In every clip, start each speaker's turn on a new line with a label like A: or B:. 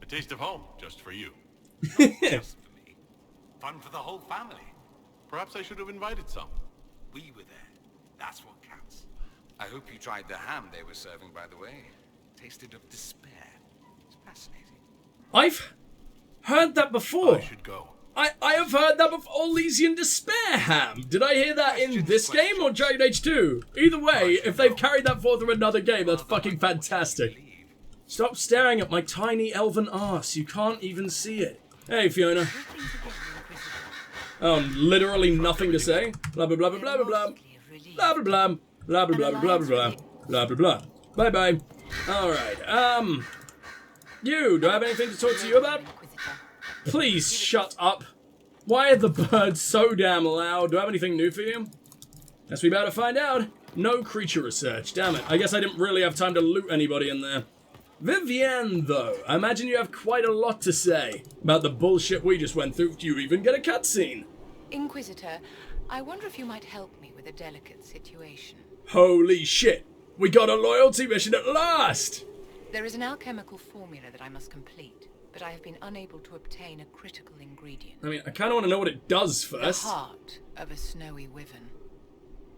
A: A taste of home, just for you.
B: Just for me. Fun for the whole family.
A: Perhaps I should have invited some.
B: We were there. That's what counts. I hope you tried the ham they were serving, by the way. Tasted of despair. It's fascinating.
C: I've heard that before.
A: I should go.
C: I have heard that before. Elysian Despair ham. Did I hear that in this game or Dragon Age 2? Either way, if they've carried that forth through another game, that's fucking fantastic. Stop staring at my tiny elven arse. You can't even see it. Hey, Fiona. Oh, literally nothing to say. Blah blah blah blah blah blah blah blah blah blah blah blah blah blah blah blah blah blah. Bye bye. All right. You. Do I have anything to talk to you about? Please shut up. Why are the birds so damn loud? Do I have anything new for you? Guess we better find out. No creature research. Damn it. I guess I didn't really have time to loot anybody in there. Vivienne, though. I imagine you have quite a lot to say about the bullshit we just went through. Do you even get a cutscene?
D: Inquisitor, I wonder if you might help me with a delicate situation.
C: Holy shit. We got a loyalty mission at last!
D: There is an alchemical formula that I must complete, but I have been unable to obtain a critical ingredient.
C: I mean, I kind of want to know what it does first.
D: The heart of a snowy wyvern.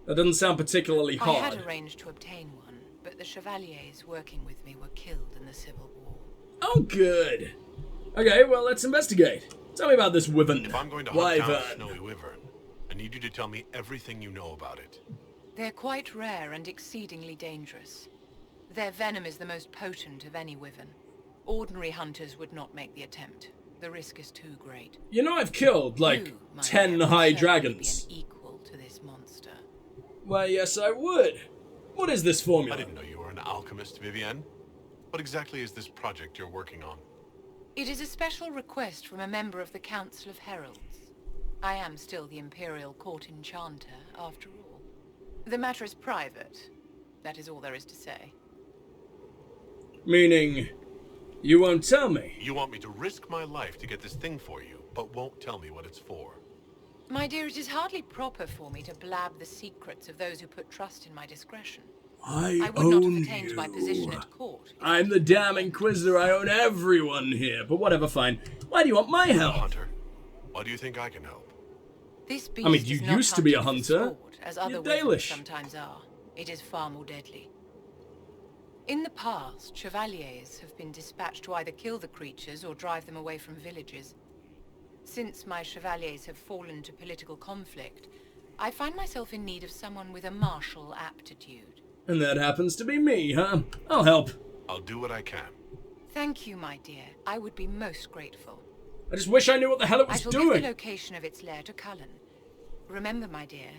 C: That doesn't sound particularly hard.
D: I had arranged to obtain one, but the chevaliers working with me were killed in the Civil War.
C: Oh, good. Okay, well, let's investigate. Tell me about this wyvern.
A: If I'm going to hunt down a snowy wyvern, I need you to tell me everything you know about it.
D: They're quite rare and exceedingly dangerous. Their venom is the most potent of any wyvern. Ordinary hunters would not make the attempt. The risk is too great.
C: You know I've killed, like, 10 high dragons.
D: Be an equal to this monster.
C: Why, yes, I would. What is this formula?
A: I didn't know you were an alchemist, Vivienne. What exactly is this project you're working on?
D: It is a special request from a member of the Council of Heralds. I am still the Imperial Court Enchanter, after all. The matter is private. That is all there is to say.
C: Meaning, you won't tell me?
A: You want me to risk my life to get this thing for you, but won't tell me what it's for.
D: My dear, it is hardly proper for me to blab the secrets of those who put trust in my discretion.
C: I
D: would not have
C: own
D: attained
C: you.
D: my position at court.
C: I'm the damn Inquisitor. I own everyone here. But whatever, fine. Why do you want my help?
A: Hunter, why do you think I can help?
D: This beast
C: I mean, you
D: is not
C: used to be a
D: hunted for
C: hunter.
D: sport, as other
C: You're
D: wyverns
C: Dalish.
D: sometimes are. It is far more deadly. In the past, chevaliers have been dispatched to either kill the creatures or drive them away from villages. Since my chevaliers have fallen to political conflict, I find myself in need of someone with a martial aptitude.
C: And that happens to be me, huh? I'll help.
A: I'll do what I can.
D: Thank you, my dear. I would be most grateful.
C: I just wish I knew what the hell it
D: I
C: was
D: shall
C: doing.
D: give the location of its lair to Cullen. Remember, my dear,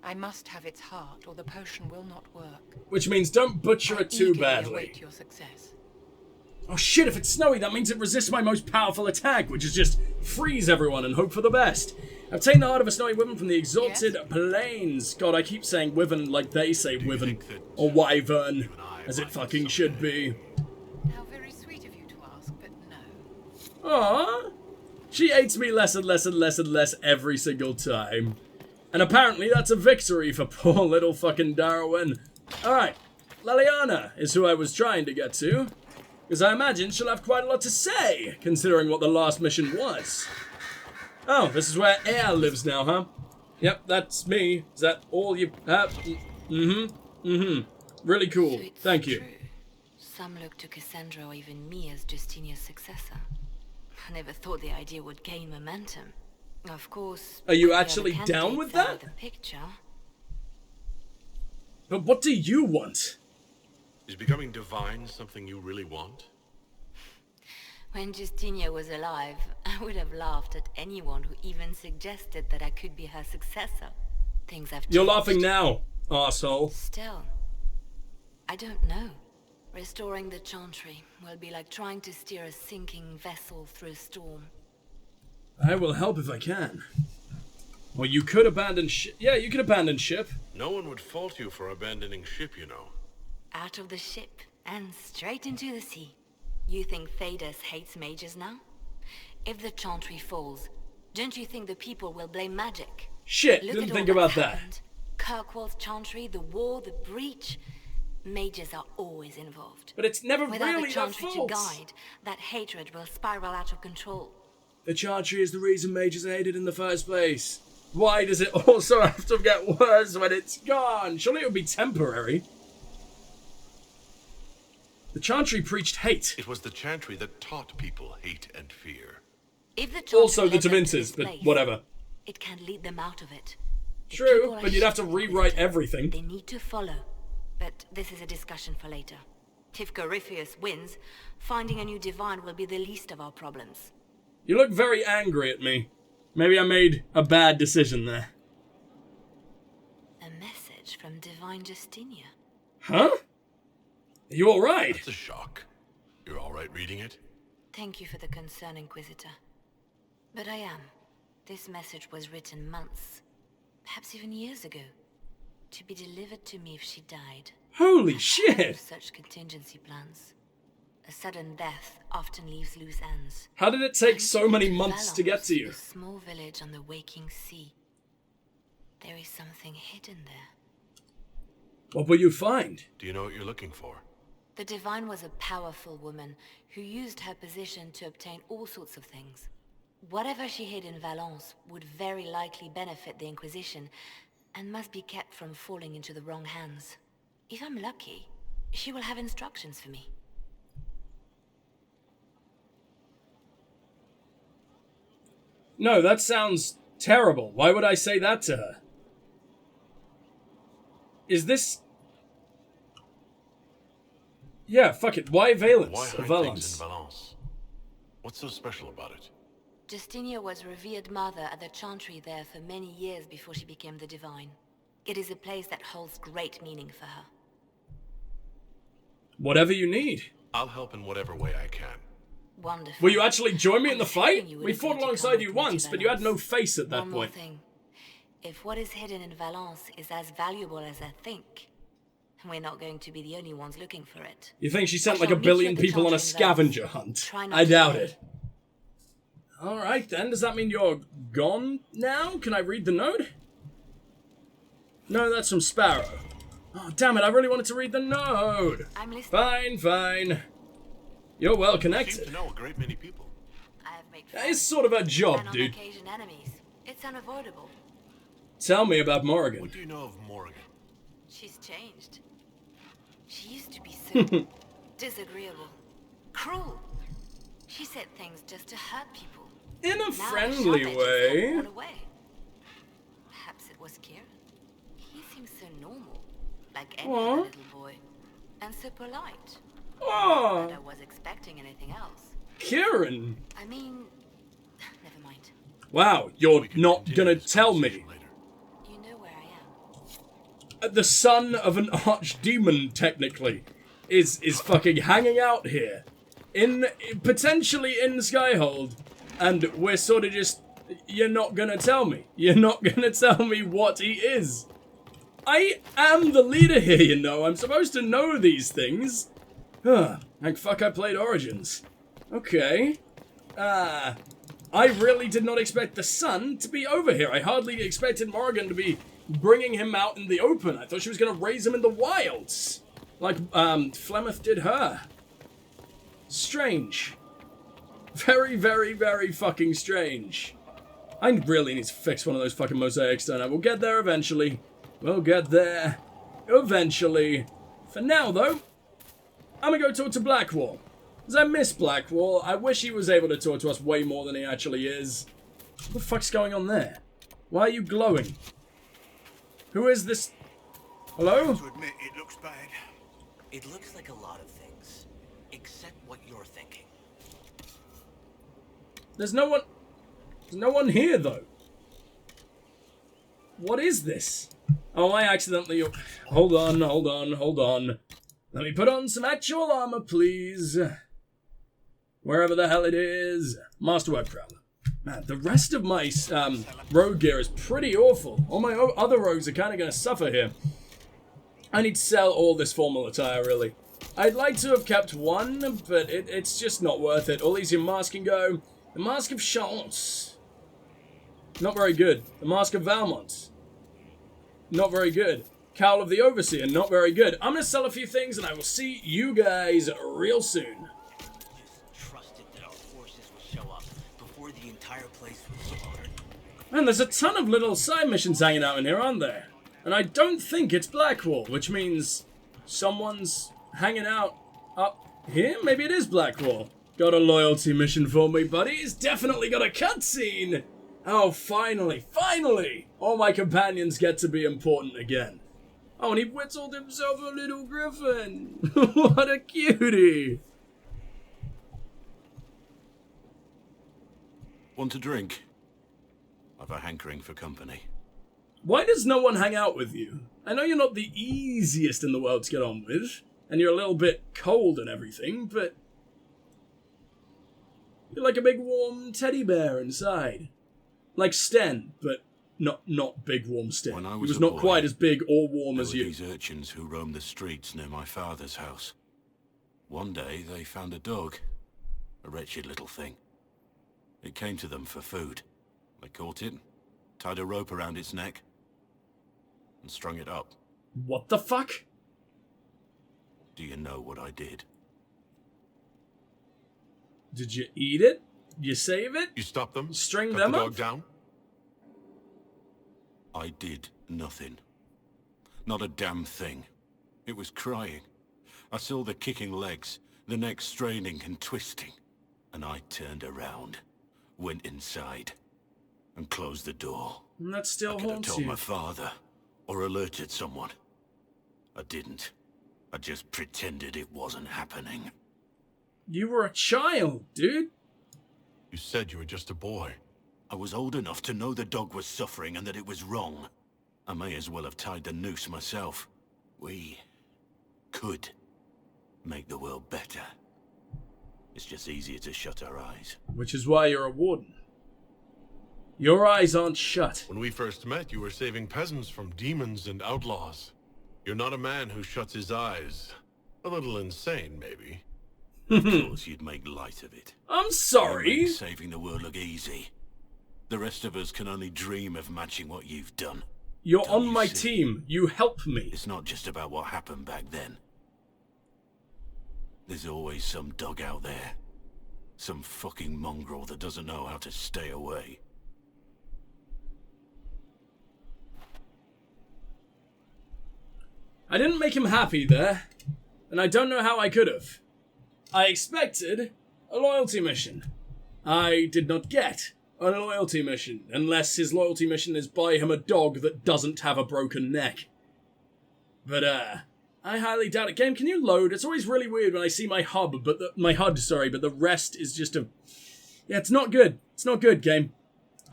D: I must have its heart or the potion will not work.
C: Which means don't butcher it too
D: eagerly
C: badly.
D: await your success.
C: Oh shit, if it's snowy, that means it resists my most powerful attack, which is just freeze everyone and hope for the best. Obtain the heart of a snowy wyvern from the exalted plains. God, I keep saying wyvern like they say wyvern. Or wyvern, as it fucking should be.
D: How very sweet of you to ask, but no.
C: Aww. She hates me less and less and less and less every single time. And apparently that's a victory for poor little fucking Darawen. Alright, Leliana is who I was trying to get to. Because I imagine she'll have quite a lot to say, considering what the last mission was. Oh, this is where Air lives now, huh? Yep, that's me. Is that all you have? Really cool.
E: So it's
C: Thank you.
E: true. Some look to Cassandra or even me as Justinia's successor. I never thought the idea would gain momentum. Of course.
C: Are you
E: the other
C: actually down with
E: candidates are
C: that?
E: The picture.
C: But what do you want?
A: Is becoming divine something you really want?
E: When Justinia was alive, I would have laughed at anyone who even suggested that I could be her successor. Things have changed.
C: You're laughing now, arsehole.
E: Still, I don't know. Restoring the Chantry will be like trying to steer a sinking vessel through a storm.
C: I will help if I can. Or you could abandon ship. Yeah, you could abandon ship.
A: No one would fault you for abandoning ship, you know.
E: Out of the ship and straight into the sea. You think Thedas hates mages now? If the Chantry falls, don't you think the people will blame magic?
C: Shit,
E: Look
C: didn't
E: at
C: think
E: all
C: about
E: that's
C: that.
E: happened. Kirkwall's Chantry, the war, the breach. Mages are always involved.
C: But it's never
E: Without
C: really
E: the
C: their
E: Chantry to
C: fault.
E: guide, that hatred will spiral out of control.
C: The Chantry is the reason mages are hated in the first place. Why does it also have to get worse when it's gone? Surely it would be temporary. The Chantry preached hate.
A: It was the Chantry that taught people hate and fear.
E: If the Chantry
C: Also the
E: led them to
C: Tevinces,
E: this
C: but
E: place,
C: whatever.
E: it can lead them out of it. If
C: True,
E: people are
C: but you'd have to
E: shit
C: rewrite
E: Inquisitor,
C: everything.
E: They need to follow. But this is a discussion for later. If Corypheus wins, finding a new divine will be the least of our problems.
C: You look very angry at me. Maybe I made a bad decision there.
E: A message from Divine Justinia.
C: Huh? Are you alright?
A: It's a shock. You're all right reading it?
E: Thank you for the concern, Inquisitor. But I am. This message was written months, perhaps even years ago, to be delivered to me if she died.
C: Holy
E: I've heard
C: shit!
E: of such contingency plans. A sudden death often leaves loose ends.
C: How did it take so many
E: In
C: months to get to you?
E: A small village on the waking sea. There is something hidden there.
C: What will you find?
A: Do you know what you're looking for?
E: The Divine was a powerful woman who used her position to obtain all sorts of things. Whatever she hid in Valence would very likely benefit the Inquisition and must be kept from falling into the wrong hands. If I'm lucky, she will have instructions for me.
C: No, that sounds terrible. Why would I say that to her? Is this... Yeah, fuck it. Why Valence?
A: Why
C: Or
A: hide things
C: Valence?
A: in Valence? What's so special about it?
E: Justinia was revered mother at the Chantry there for many years before she became the Divine. It is a place that holds great meaning for her.
C: Whatever you need.
A: I'll help in whatever way I can.
E: Wonderful.
C: Will you actually join me in the
E: I was hoping
C: fight?
E: you would
C: We
E: agree
C: fought
E: to come
C: alongside
E: with
C: you
E: me to
C: once, but you had no
E: Valence.
C: face at that
E: One more
C: point.
E: thing. If what is hidden in Valence is as valuable as I think, we're not going to be the only ones looking for it.
C: You think she sent
E: I
C: like
E: shall
C: a
E: meet you
C: billion
E: at the
C: people on a
E: Chantry in Valence.
C: scavenger hunt?
E: Try not
C: I
E: to
C: doubt
E: delay.
C: it. Alright then, does that mean you're gone now? Can I read the note? No, that's from Sparrow. Oh, damn it, I really wanted to read the note.
E: I'm listening.
C: Fine, fine. You're well
A: You seem
C: connected.
A: to know a great many people.
E: I have made
C: That
E: friends,
C: is sort of her job,
E: and on
C: dude.
E: occasion enemies. It's unavoidable.
C: Tell me about Morrigan.
A: What do you know of Morrigan?
E: She's changed. She used to be so disagreeable, cruel. She said things just to hurt people.
C: In a
E: Now
C: friendly
E: Charlotte just
C: way.
E: got run away. Perhaps it was Kieran. He seems so normal, like any
C: Aw.
E: other little boy, and so polite.
C: Oh,
E: But I was expecting anything else.
C: Kieran.
E: I mean, never mind.
C: Wow, you're
A: We can
C: not
A: continue
C: gonna
A: this
C: tell me.
A: conversation later.
E: You know where I am.
C: The son of an archdemon, technically, is fucking hanging out here. Potentially in Skyhold. And we're sort of just... You're not gonna tell me. You're not gonna tell me what he is. I am the leader here, you know. I'm supposed to know these things. Thank fuck I played Origins. Okay. I really did not expect the son to be over here. I hardly expected Morrigan to be bringing him out in the open. I thought she was going to raise him in the wilds. Like, Flemeth did her. Strange. Very, very, very fucking strange. I really need to fix one of those fucking mosaics, don't I? We'll get there eventually. We'll get there eventually. For now, though, I'm gonna go talk to Blackwall. Because I miss Blackwall. I wish he was able to talk to us way more than he actually is. What the fuck's going on there? Why are you glowing? Who is this? Hello?
F: To admit, it looks bad.
G: It looks like a lot of things, except what you're thinking.
C: There's no one... There's no one here, though. What is this? Oh, I accidentally... Hold on. Let me put on some actual armor, please. Wherever the hell it is. Master Web Prowler. Man, the rest of my rogue gear is pretty awful. All my other rogues are kind of going to suffer here. I need to sell all this formal attire, really. I'd like to have kept one, but it's just not worth it. All these masks can go. The Mask of Chance. Not very good. The Mask of Valmont. Not very good. Cowl of the Overseer, not very good. I'm going to sell a few things, and I will see you guys real soon.
G: Just trusted that our forces would show up before the entire place was slaughtered.
C: Man, there's a ton of little side missions hanging out in here, aren't there? And I don't think it's Blackwall, which means someone's hanging out up here? Maybe it is Blackwall. Got a loyalty mission for me, buddy. It's definitely got a cutscene. Oh, finally, finally! All my companions get to be important again. Oh, and he whittled himself a little griffin. What a cutie.
A: Want a drink? I've a hankering for company.
C: Why does no one hang out with you? I know you're not the easiest in the world to get on with, and you're a little bit cold and everything, but you're like a big warm teddy bear inside. Like Sten, but not big warm Sten.
A: When I
C: He
A: was
C: was
A: a
C: not
A: boy,
C: quite as big or warm
A: There
C: as
A: were
C: you.
A: these urchins who roamed the streets near my father's house. One day they found a dog, a wretched little thing. It came to them for food. They caught it, tied a rope around its neck, and strung it up.
C: What the fuck?
A: Do you know what I did?
C: Did you eat it? You save it?
A: You stopped them?
C: String
A: Cut
C: them
A: the
C: up?
A: dog down? I did nothing. Not a damn thing. It was crying. I saw the kicking legs, the neck straining and twisting. And I turned around, went inside, and closed the door.
C: And that still
A: I could have
C: haunts
A: told
C: you.
A: my father, or alerted someone. I didn't. I just pretended it wasn't happening.
C: You were a child, dude.
A: You said you were just a boy. I was old enough to know the dog was suffering and that it was wrong. I may as well have tied the noose myself. We could make the world better. It's just easier to shut our eyes.
C: Which is why you're a warden. Your eyes aren't shut.
A: When we first met, you were saving peasants from demons and outlaws. You're not a man who shuts his eyes. A little insane, maybe. Of course, you'd make light of it.
C: I'm
A: You
C: sorry.
A: make saving the world look easy. The rest of us can only dream of matching what you've done.
C: You're
A: Don't
C: on
A: you
C: my
A: see?
C: team. You help me.
A: It's not just about what happened back then. There's always some dog out there. Some fucking mongrel that doesn't know how to stay away.
C: I didn't make him happy there, and I don't know how I could have. I expected a loyalty mission. I did not get a loyalty mission, unless his loyalty mission is buy him a dog that doesn't have a broken neck. But, I highly doubt it. Game, can you load? It's always really weird when I see my HUD, but the rest is just a... Yeah, it's not good. It's not good, game.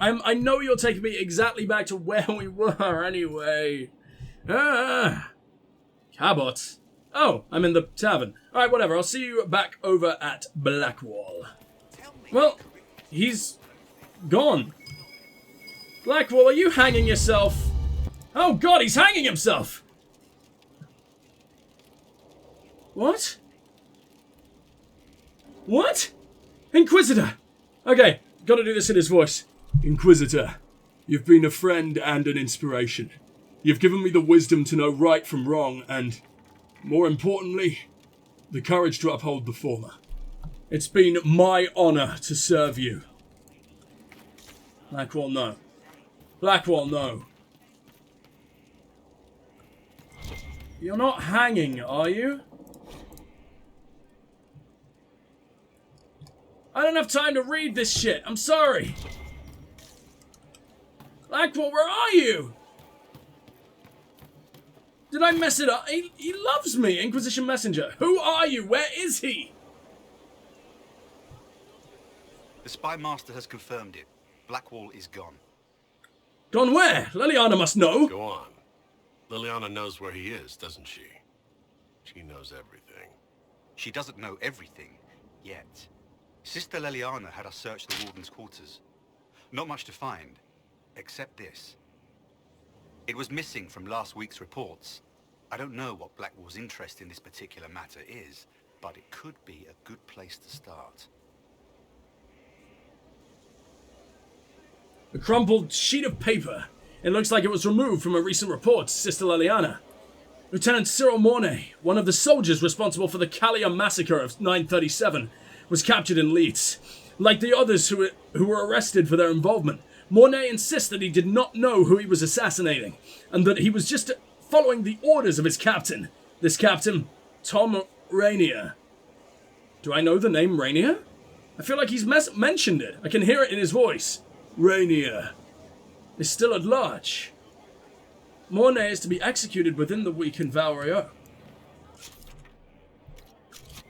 C: I know you're taking me exactly back to where we were anyway. Cabot. Oh, I'm in the tavern. Alright, whatever. I'll see you back over at Blackwall. Well, he's gone. Blackwall, are you hanging yourself? Oh god, he's hanging himself! What? What? Inquisitor! Okay, gotta do this in his voice. Inquisitor, you've been a friend and an inspiration. You've given me the wisdom to know right from wrong and, more importantly, the courage to uphold the former. It's been my honor to serve you. Blackwall, no. Blackwall, no. You're not hanging, are you? I don't have time to read this shit. I'm sorry. Blackwall, where are you? Did I mess it up? He loves me, Inquisition Messenger. Who are you? Where is he?
F: The spy master has confirmed it. Blackwall is gone.
C: Gone where? Liliana must know.
A: Go on. Liliana knows where he is, doesn't she? She knows everything.
F: She doesn't know everything, yet. Sister Liliana had us search the Warden's quarters. Not much to find, except this. It was missing from last week's reports. I don't know what Blackwall's interest in this particular matter is, but it could be a good place to start.
C: A crumpled sheet of paper. It looks like it was removed from a recent report to Sister Liliana. Lieutenant Cyril Mornay, one of the soldiers responsible for the Callium massacre of 937, was captured in Leeds. Like the others who were arrested for their involvement, Mornay insists that he did not know who he was assassinating, and that he was just following the orders of his captain. This captain, Tom Rainier. Do I know the name Rainier? I feel like he's mentioned it. I can hear it in his voice. Rainier is still at large. Mornay is to be executed within the week in Valrio.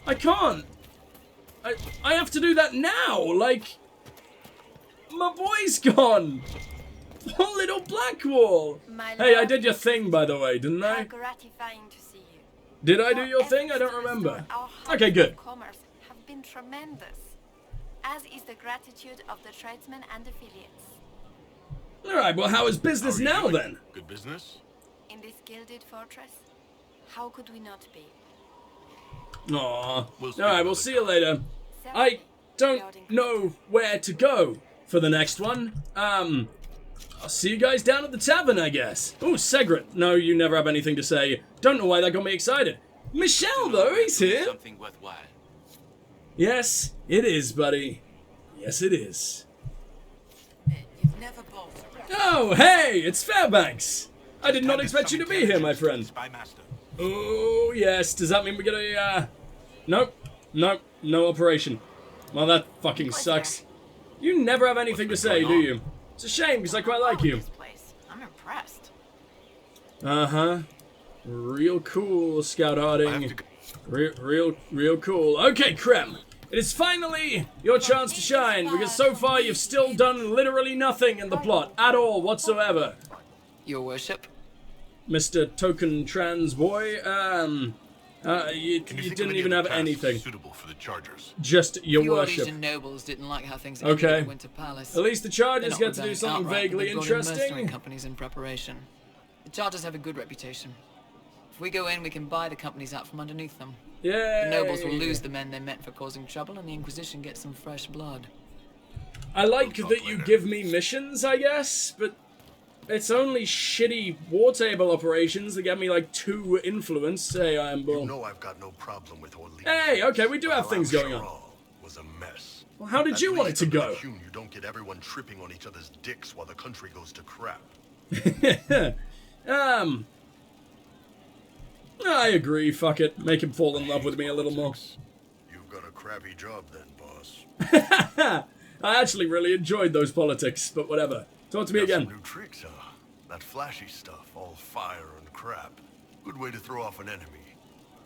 C: I can't. I have to do that now. Like, my boy's gone. Poor little Blackwall. Hey, I did your thing, by the way, didn't I?
H: How gratifying to see you.
C: Did I do your thing? I don't remember. Okay, good.
H: Commerce have been tremendous, as is the gratitude of the tradesmen and affiliates.
C: Alright, well, how is business now, then?
A: Good business?
H: In this gilded fortress, how could we not be?
C: Aww. Alright, we'll see you later. I don't know where to go for the next one. I'll see you guys down at the tavern, I guess. Ooh, Segret. No, you never have anything to say. Don't know why that got me excited. Michelle, though, he's here.
B: Something worthwhile.
C: Yes, it is, buddy. Yes, it is.
G: You've never bowled around.
C: Oh, hey, it's Fairbanks. I did not expect you to be here, my friend.
F: Spy master.
C: Oh, yes. Does that mean we get a, Nope. Nope. No operation. Well, that fucking sucks. You never have anything to say, do you? It's a shame, because I quite like you.
H: This place. I'm impressed.
C: Uh-huh. Real cool, Scout Harding. Real cool. Okay, Krem. It is finally your chance to shine, because so far you've still done literally nothing in the plot, at all, whatsoever.
I: Your worship?
C: Mr. Token Trans Boy, you didn't even have anything.
A: Suitable for the Chargers.
C: Just your
I: Few
C: worship.
I: Elysian nobles didn't like how things
C: Okay.
I: ended at Winter Palace.
C: At least the
I: They're
C: Chargers
I: not
C: get to do
I: rebelling
C: something
I: outright, but
C: vaguely
I: they've brought in mercenary
C: interesting.
I: companies in preparation. The Chargers have a good reputation. If we go in, we can buy the companies out from underneath them.
C: Yeah.
I: The nobles will lose the men they meant for causing trouble, and the Inquisition gets some fresh blood.
C: I like that you give me missions, I guess, but it's only shitty war table operations that get me like 2 influence. Hey, I am Bull.
J: You know I've got no problem with Orleans.
C: Hey, okay, we do have things going on.
J: Was a mess.
C: Well, how did you want it to go?
J: You don't get everyone tripping on each other's dicks while the country goes to crap.
C: I agree, fuck it. Make him fall in love with me a little more.
J: You've got a crappy job then, boss.
C: I actually really enjoyed those politics, but whatever. Talk to me
J: Got some
C: again.
J: new tricks, huh? That flashy stuff, all fire and crap. Good way to throw off an enemy.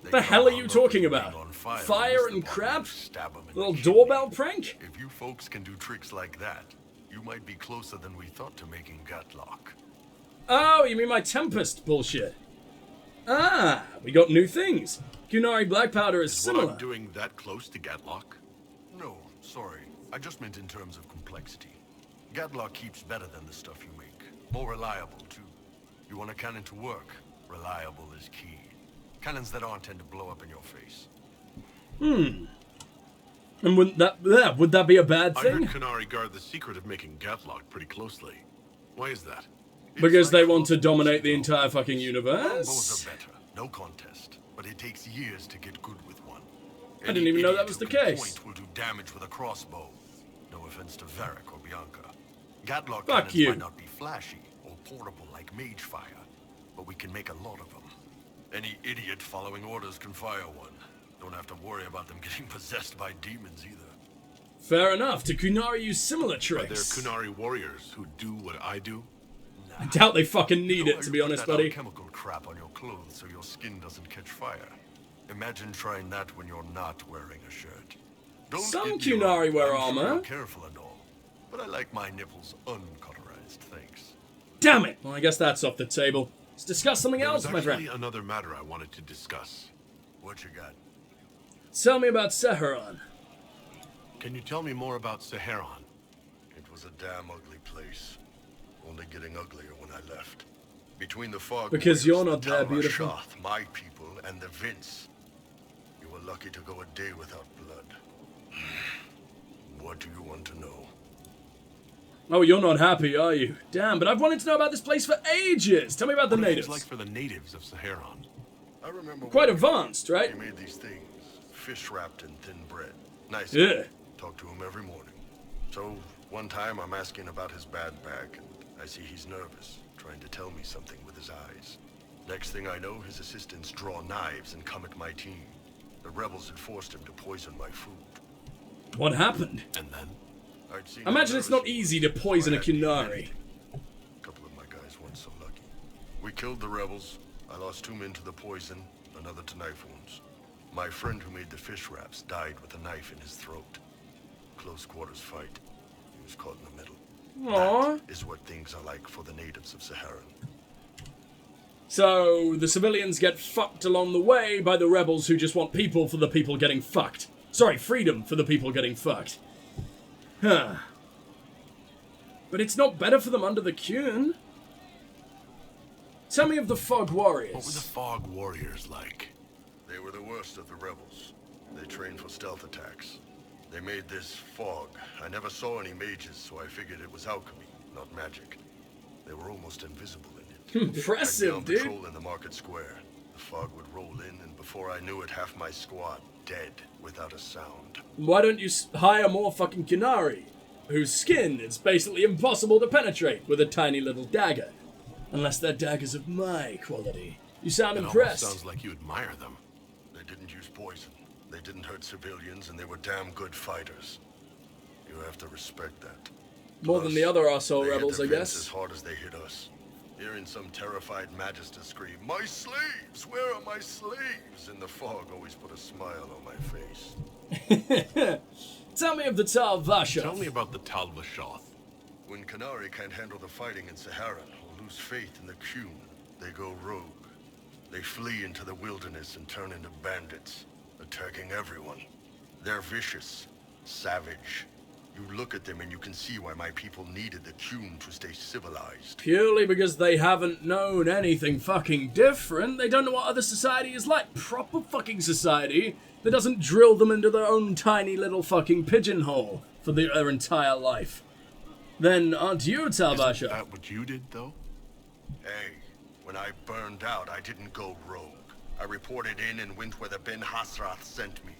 J: They
C: The
J: get
C: hell
J: all
C: are you
J: hung up
C: talking
J: and
C: about?
J: laying on fire
C: Fire
J: unless
C: and
J: the
C: crap?
J: bodies stab 'em in the
C: Little
J: kidney.
C: doorbell prank?
J: If you folks can do tricks like that, you might be closer than we thought to making Gatlock.
C: Oh, you mean my Tempest bullshit? Ah, we got new things. Kunari Black Powder is
A: What
C: similar.
A: I'm doing that close to Gatlock?
J: No, sorry. I just meant in terms of complexity. Gatlock keeps better than the stuff you make. More reliable, too. You want a cannon to work? Reliable is key. Cannons that aren't tend to blow up in your face.
C: And would that be a bad
A: I heard
C: thing?
A: Kunari guard the secret of making Gatlock pretty closely. Why is that?
C: Because
J: It's
C: they
J: like
C: want to
J: close
C: dominate the
J: to
C: entire fucking
J: Bows
C: universe?
J: are better, no contest. But it takes years to get good with one.
C: I didn't even know that was the case.
J: Point will do damage with a crossbow. No offense to Varric or Bianca. Gatlock
C: Fuck
J: cannons
C: you.
J: might not be flashy or portable like mage fire, but we can make a lot of them. Any idiot following orders can fire one. Don't have to worry about them getting possessed by demons either.
C: Fair enough. Do Kunari use similar
A: Are there
C: tricks?
A: Kunari warriors who do what I do?
C: I doubt they fucking need
J: Know
C: it,
J: how
C: to
J: you
C: be
J: put
C: honest,
J: that
C: buddy.
J: chemical crap on your clothes so your skin doesn't catch fire. Imagine trying that when you're not wearing a shirt. Don't
C: Some
J: get me
C: Kunari
J: wrong,
C: wear
J: I'm sure
C: armor.
J: you're careful and all, but I like my nipples uncauterized, thanks.
C: Damn it! Well, I guess that's off the table. Let's discuss something
A: There
C: else,
A: was
C: my
A: actually
C: friend.
A: another matter I wanted to discuss.
J: What you got?
C: Tell me about Seheron.
A: Can you tell me more about Saharon?
J: It was a damn ugly place. Only getting uglier when I left. Between the fog
C: Because
J: warriors,
C: you're
J: the
C: not there,
J: Talmar
C: beautiful.
J: Shoth, my people, and the Vince. You were lucky to go a day without blood. What do you want to know?
C: Oh, you're not happy, are you? Damn, but I've wanted to know about this place for ages. Tell me about the
A: What are
C: natives.
A: things like for the natives of Saharon?
J: I remember
C: Quite
J: when
C: advanced, right?
J: He made these things, fish wrapped in thin bread. Nice.
C: Yeah.
J: Talk to him every morning. So, one time I'm asking about his bad back, and I see he's nervous, trying to tell me something with his eyes. Next thing I know, his assistants draw knives and come at my team. The rebels had forced him to poison my food.
C: What happened?
A: And then?
J: I'd seen
C: I imagine it's not easy to poison a Kunari.
J: A couple of my guys weren't so lucky. We killed the rebels. I lost 2 men to the poison, another to knife wounds. My friend who made the fish wraps died with a knife in his throat. Close quarters fight. He was caught in the middle.
C: Aww.
J: That is what things are like for the natives of Saharan.
C: So, the civilians get fucked along the way by the rebels who just want people for the people getting fucked. Sorry, freedom for the people getting fucked. Huh. But it's not better for them under the Qun. Tell me of the Fog Warriors.
A: What were the Fog Warriors like?
J: They were the worst of the rebels. They trained for stealth attacks. They made this fog. I never saw any mages, so I figured it was alchemy, not magic. They were almost invisible in it.
C: Impressive,
J: I'd be on patrol in the market square. The fog would roll in, and before I knew it, half my squad dead without a sound.
C: Why don't you hire more fucking Kunari, whose skin is basically impossible to penetrate with a tiny little dagger? Unless they're daggers of my quality. You sound impressed.
A: It almost sounds like you admire them.
J: They didn't use poison. They didn't hurt civilians, and they were damn good fighters. You have to respect that.
C: More than the other arsehole rebels, I
J: They hit their
C: guess.
J: Vince as hard as they hit us. Hearing some terrified magister scream, "My slaves! Where are my slaves?" in the fog always put a smile on my face.
C: Tell me of the Tal Vashoth.
A: Tell me about the Tal Vashoth.
J: When Kunari can't handle the fighting in Saharan or lose faith in the Qun, they go rogue. They flee into the wilderness and turn into bandits, attacking everyone. They're vicious, savage. You look at them and you can see why my people needed the Qun to stay civilized.
C: Purely because they haven't known anything fucking different. They don't know what other society is like. Proper fucking society that doesn't drill them into their own tiny little fucking pigeonhole for their entire life. Then aren't you, Tal Vashoth?
A: Is that what you did, though?
J: Hey, when I burned out, I didn't go rogue. I reported in and went where the Ben Hasrath sent me.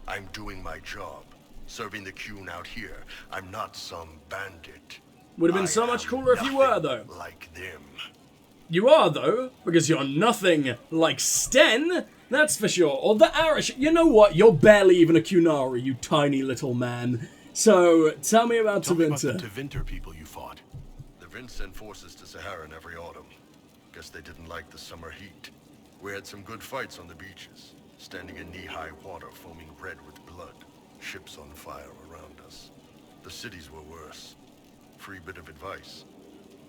J: I'm doing my job. Serving the Qun out here. I'm not some bandit.
C: Would have been so much cooler if you were, though.
J: Like them.
C: You are, though, because you're nothing like Sten, that's for sure. Or the Arish. You know what? You're barely even a Kunari, you tiny little man. So, tell me about
A: Tell me about
C: Tevinter.
A: the Tevinter people you fought.
J: The Vince sent forces to Saharan every autumn. Guess they didn't like the summer heat. We had some good fights on the beaches, standing in knee-high water, foaming red with blood. Ships on fire around us. The cities were worse. Free bit of advice.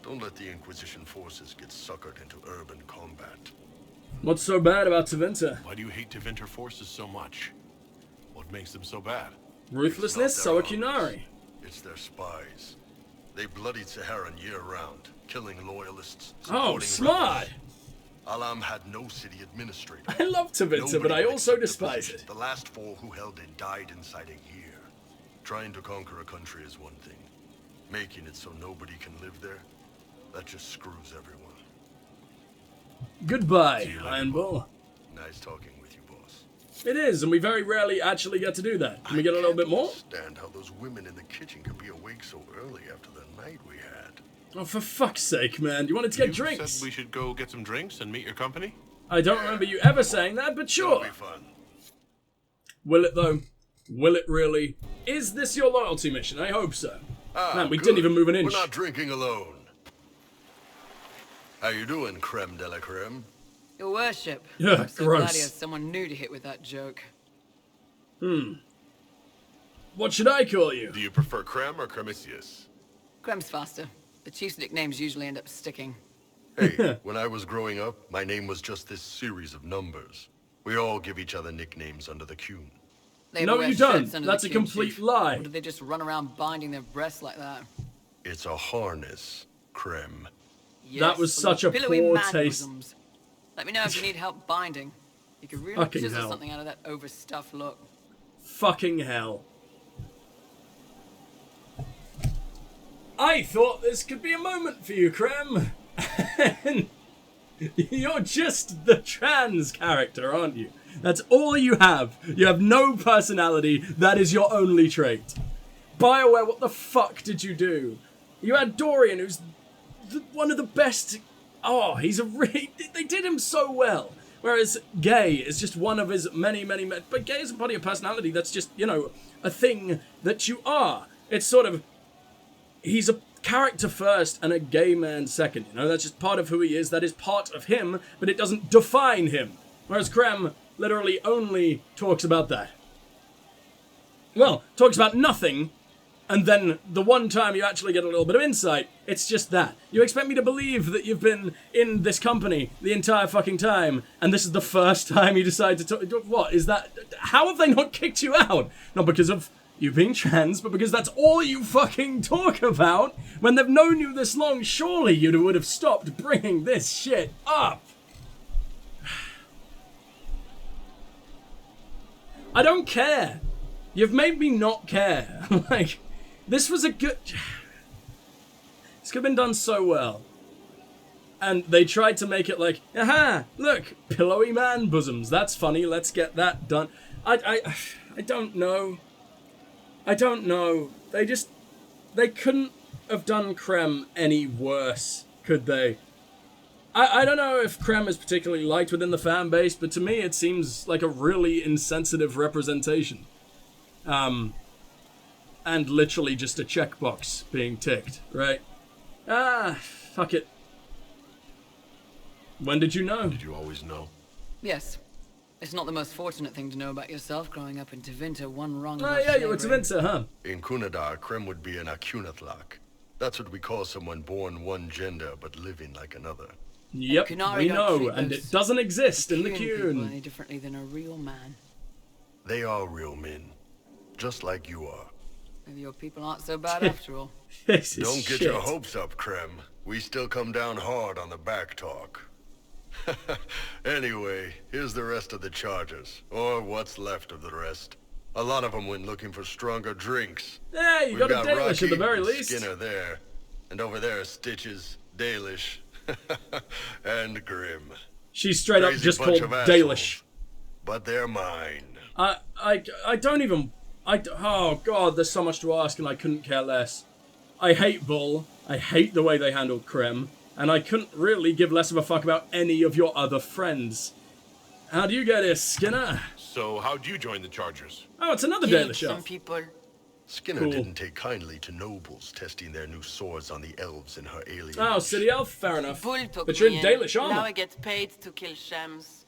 J: Don't let the Inquisition forces get suckered into urban combat.
C: What's so bad about Tevinter?
A: Why do you hate Tevinter forces so much? What makes them so bad?
C: Ruthlessness,
J: It's
C: so
J: not
C: are
J: their
C: Kunari.
J: armies. It's their spies. They bloodied Saharan year-round, killing loyalists.
C: Oh,
J: supporting
C: smart!
J: rebels. Alam had no city administrator.
C: I love Tevinter, but
J: Nobody
C: I
J: would
C: also
J: accept the
C: despise
J: position.
C: it.
J: The last 4 who held it died inside a year. Trying to conquer a country is one thing. Making it so nobody can live there, that just screws everyone.
C: Goodbye, Iron Bull.
J: Nice talking with you, boss.
C: It is, and we very rarely actually get to do that. Can we get a little bit more?
J: Understand how those women in the kitchen could be awake so early after the night we had.
C: Oh, for fuck's sake, man. You wanted to get
A: You
C: drinks.
A: said we should go get some drinks and meet your company?
C: I don't remember you ever saying that, but sure.
J: It'll be fun.
C: Will it, though? Will it really? Is this your loyalty mission? I hope so. Man, we
J: good.
C: didn't even move an inch.
J: We're not drinking alone. How you doing, Krem de la Creme?
I: Your worship.
C: Yeah,
I: I'm so glad
C: gross.
I: he has someone new to hit with that joke.
C: What should I call you?
A: Do you prefer Krem or Kremisius?
I: Krem's faster. The chief's nicknames usually end up sticking.
J: Hey, when I was growing up, my name was just this series of numbers. We all give each other nicknames under the Qun.
I: They
C: No,
I: ever wear
C: you don't.
I: shirts under
C: That's
I: the
C: a
I: Qun,
C: complete
I: Chief?
C: lie.
I: Or do they just run around binding their breasts like that?
J: It's a harness, Krem.
I: Yes,
C: was
I: for
C: such
I: those
C: a
I: billowy
C: poor
I: man
C: taste.
I: bosoms. Let me know if you need help binding. You could really
C: Fucking
I: chisel
C: hell.
I: something out of that overstuffed look.
C: Fucking hell. I thought this could be a moment for you, Krem. You're just the trans character, aren't you? That's all you have. You have no personality. That is your only trait. BioWare, what the fuck did you do? You had Dorian, who's one of the best... Oh, he's a really... They did him so well. Whereas Gay is just one of his many... But Gay isn't part of your personality. That's just, you know, a thing that you are. It's sort of... He's a character first and a gay man second. You know, that's just part of who he is. That is part of him, but it doesn't define him. Whereas Krem literally only talks about that. Well, talks about nothing, and then the one time you actually get a little bit of insight, it's just that. You expect me to believe that you've been in this company the entire fucking time, and this is the first time you decide to talk... What, is that... How have they not kicked you out? Not because of you being trans, but because that's all you fucking talk about. When they've known you this long, surely you would have stopped bringing this shit up. I don't care. You've made me not care. Like, this was a good... This could have been done so well. And they tried to make it like, aha, look, pillowy man bosoms. That's funny, let's get that done. I don't know. I don't know. They couldn't have done Krem any worse, could they? I don't know if Krem is particularly liked within the fan base, but to me it seems like a really insensitive representation. And literally just a checkbox being ticked, right? Fuck it. When did you know?
J: Did you always know?
I: Yes. It's not the most fortunate thing to know about yourself growing up in Tevinter, one wrong.
C: Oh yeah, you were Tevinter, huh?
J: In Kunadar, Krem would be an Akunathak. That's what we call someone born one gender but living like another.
C: Yep, we know, and it doesn't exist in the Qun.
I: Any differently than a real man.
J: They are real men, just like you are.
I: Maybe your people aren't so bad after all.
J: Don't get your hopes up, Krem. We still come down hard on the back talk. Anyway, here's the rest of the charges, or what's left of the rest. A lot of them went looking for stronger drinks.
C: Yeah, you got a Dalish at the very least.
J: Skinner there, and over there Stitches, Dalish, and Grim.
C: She's straight up just called Dalish.
J: But they're mine.
C: I don't even... oh god, there's so much to ask and I couldn't care less. I hate Bull. I hate the way they handled Krem. And I couldn't really give less of a fuck about any of your other friends. How do you get here, Skinner?
K: So, how'd you join the Chargers?
C: Oh, it's another day of the show.
G: Some people.
J: Skinner didn't take kindly to nobles testing their new swords on the elves in her alien.
C: Oh, City Elf? Fair enough.
G: Bull took
C: But you're in
G: me
C: Dalish armor.
G: Now I get paid to kill shams.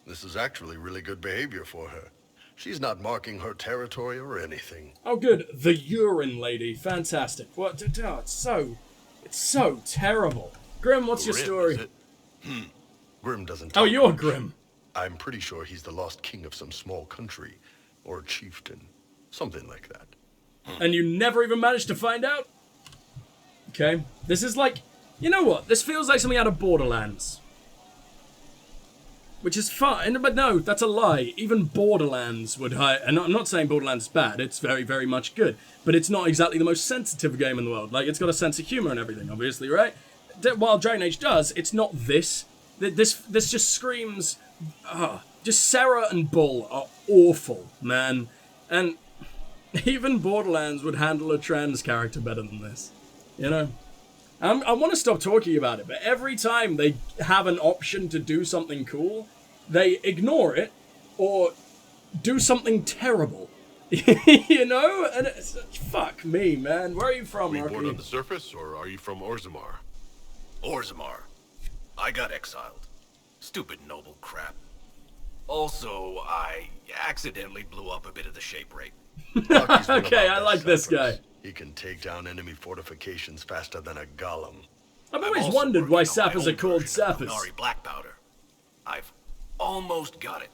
J: This is actually really good behavior for her. She's not marking her territory or anything.
C: Oh, good. The urine lady. Fantastic. What? Oh, it's so terrible. Grim, what's your story?
J: Is it? Grim doesn't.
C: Oh, you're Grim.
J: I'm pretty sure he's the lost king of some small country, or chieftain, something like that.
C: And you never even managed to find out? Okay. This is like, you know what? This feels like something out of Borderlands. Which is fine, but no, that's a lie. Even Borderlands would hire, and I'm not saying Borderlands is bad, it's very, very much good. But it's not exactly the most sensitive game in the world. Like, it's got a sense of humor and everything, obviously, right? While Dragon Age does, it's not this. This just screams... just Sarah and Bull are awful, man. And even Borderlands would handle a trans character better than this. You know? I want to stop talking about it, but every time they have an option to do something cool, they ignore it or do something terrible. You know? And it's... Fuck me, man. Where are you from,
K: Were you
C: Marky?
K: born on the surface, or are you from Orzammar?
A: Orzammar. I got exiled. Stupid noble crap. Also, I accidentally blew up a bit of the shape rate.
C: Okay, I like this guy.
J: He can take down enemy fortifications faster than a golem.
C: I've always wondered why sappers are called sappers.
A: Black powder. I've almost got it.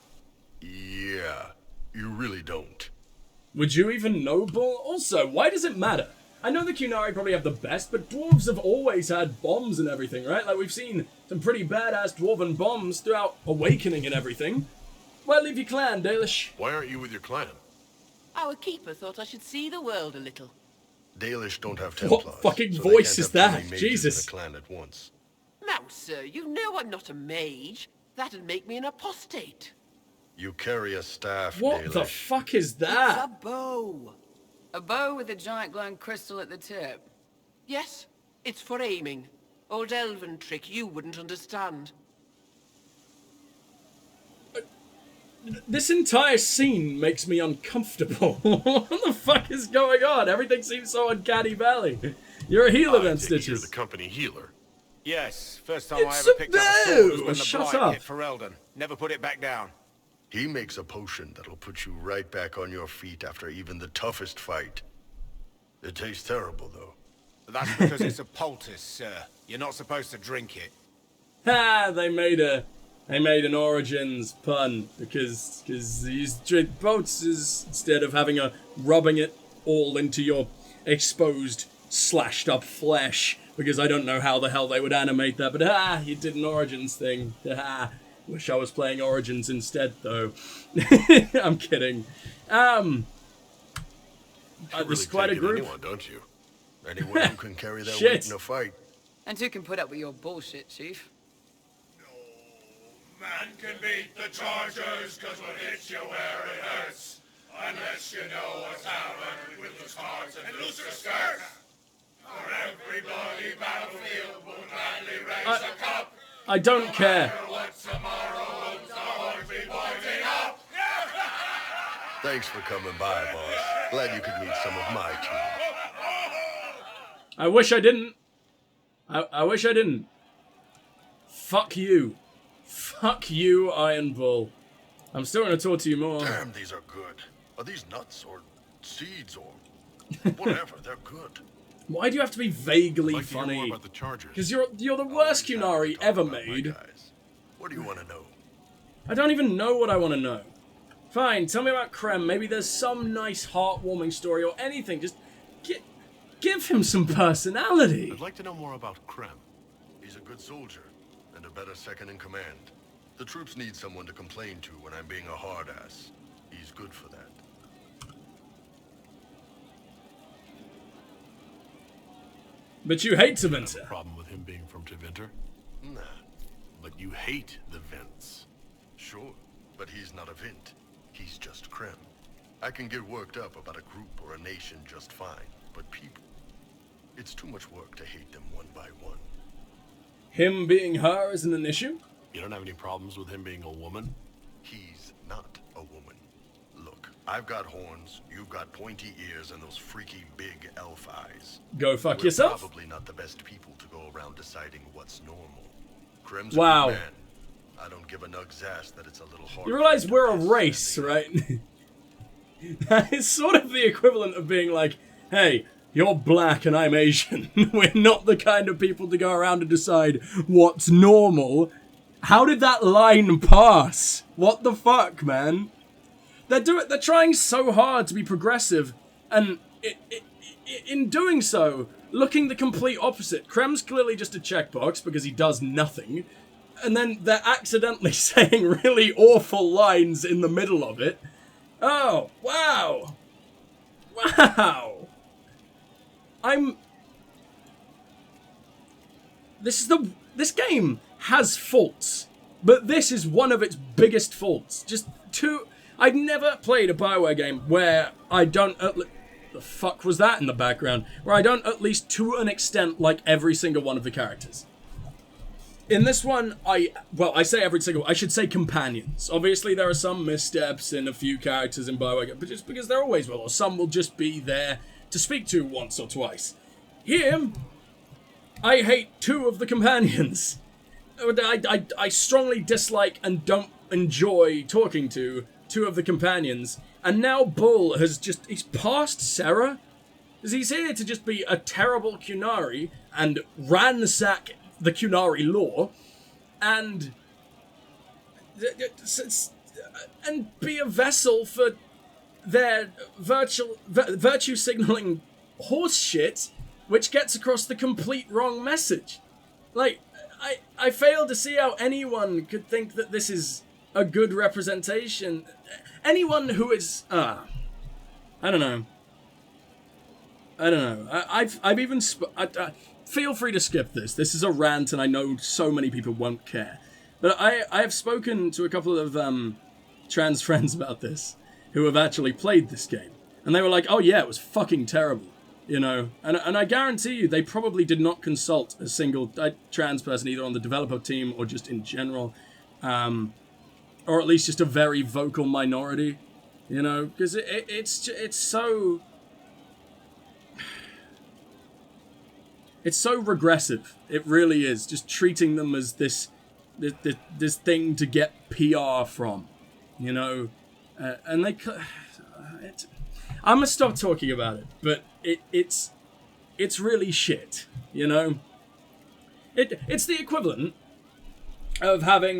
J: Yeah, you really don't.
C: Would you even know Bull? Also, why does it matter? I know the Qunari probably have the best, but dwarves have always had bombs and everything, right? Like, we've seen some pretty badass dwarven bombs throughout Awakening and everything. Why leave your clan, Dalish?
K: Why aren't you with your clan?
G: Our keeper thought I should see the world a little.
J: Dalish don't have Templars.
C: What fucking
J: so
C: voice
J: they
C: is
J: can't have
C: that?
J: too many mages
C: Jesus.
J: in the clan at once.
G: Now
L: sir, you know I'm not a mage. That'd make me an apostate.
J: You carry a staff,
C: What the
J: Dalish.
C: fuck is
L: It's
C: that?
L: a bow.
I: A bow with a giant glowing crystal at the tip.
L: Yes, it's for aiming. Old elven trick you wouldn't understand.
C: This entire scene makes me uncomfortable. What the fuck is going on? Everything seems so uncanny valley. You're a healer then,
K: You're
C: Stitches.
K: the company healer.
B: Yes, first time I
C: It's
B: ever
C: a
B: picked up a sword was
C: bow!
B: when the
C: Shut
B: blight
C: up.
B: hit Ferelden. Never put it back down.
J: He makes a potion that'll put you right back on your feet after even the toughest fight. It tastes terrible, though.
B: That's because it's a poultice, sir. You're not supposed to drink it.
C: Ha! They made an Origins pun because you drink poultices instead of rubbing it all into your exposed, slashed up flesh. Because I don't know how the hell they would animate that, but you did an Origins thing. Wish I was playing Origins instead, though. I'm kidding.
J: You
C: There's
J: really
C: quite a
J: take it
C: group.
J: anyone, don't you? Anyone who can carry that
C: Shit.
J: weight in a fight.
I: And who can put up with your bullshit, Chief?
M: Man can beat the Chargers, cause what hits you where it hurts. Unless you know what's happened with the cards and looser skirts. For every bloody battlefield will gladly raise a cup.
C: I don't care.
M: What tomorrow holds, our hearts be pointing up.
J: Thanks for coming by, boss. Glad you could meet some of my team.
C: I wish I didn't. I wish I didn't. Fuck you. Fuck you, Iron Bull. I'm still going to talk to you more.
J: Damn, these are good. Are these nuts or seeds or whatever? They're good.
C: Why do you have to be vaguely
K: I'd like to hear more
C: funny?
K: about the Chargers.
C: Because you're the worst Kunari ever
J: About my
C: made.
J: guys. What do you want to know?
C: I don't even know what I want to know. Fine, tell me about Krem. Maybe there's some nice heartwarming story or anything. Just give him some personality.
K: I'd like to know more about Krem.
J: He's a good soldier and a better second in command. The troops need someone to complain to when I'm being a hard ass. He's good for that.
C: But you hate
K: You have a
C: Tevinter.
K: problem with him being from Tevinter?
J: Nah,
K: But you hate the Vents.
J: sure. But he's not a Vint. He's just Krem. I can get worked up about a group or a nation just fine. But people, it's too much work to hate them one by one.
C: Him being her isn't an issue?
K: You don't have any problems with him being a woman?
J: He's not a woman. Look, I've got horns, you've got pointy ears, and those freaky big elf eyes.
C: Go fuck
J: We're
C: yourself.
J: probably not the best people to go around deciding what's normal. Krem's
C: Wow.
J: a good man. I don't give a nug's ass that it's a little hard.
C: You realize we're a race, right? That is sort of the equivalent of being like, hey, you're black and I'm Asian. We're not the kind of people to go around and decide what's normal. How did that line pass? What the fuck, man? They're trying so hard to be progressive, and in doing so, looking the complete opposite. Krem's clearly just a checkbox because he does nothing, and then they're accidentally saying really awful lines in the middle of it. Oh, wow. Wow. This game has faults, but this is one of its biggest faults. I've never played a BioWare game where I don't the fuck was that in the background? Where I don't at least to an extent like every single one of the characters. In this one, I should say companions. Obviously, there are some missteps in a few characters in BioWare, but just because there always will, or some will just be there to speak to once or twice. Here, I hate two of the companions. I strongly dislike and don't enjoy talking to two of the companions. And now Bull he's past Sarah. Because he's here to just be a terrible Kunari and ransack the Kunari lore, and be a vessel for their virtue signaling horse shit, which gets across the complete wrong message. Like, I fail to see how anyone could think that this is a good representation. Anyone who is, I don't know. I've even feel free to skip this. This is a rant, and I know so many people won't care. But I have spoken to a couple of trans friends about this who have actually played this game. And they were like, oh yeah, it was fucking terrible. You know, and I guarantee you they probably did not consult a single trans person either on the developer team or just in general. Or at least just a very vocal minority. You know, because it's so... It's so regressive. It really is. Just treating them as this thing to get PR from, you know, and they. I'm gonna stop talking about it, but it's really shit, you know. It's the equivalent of having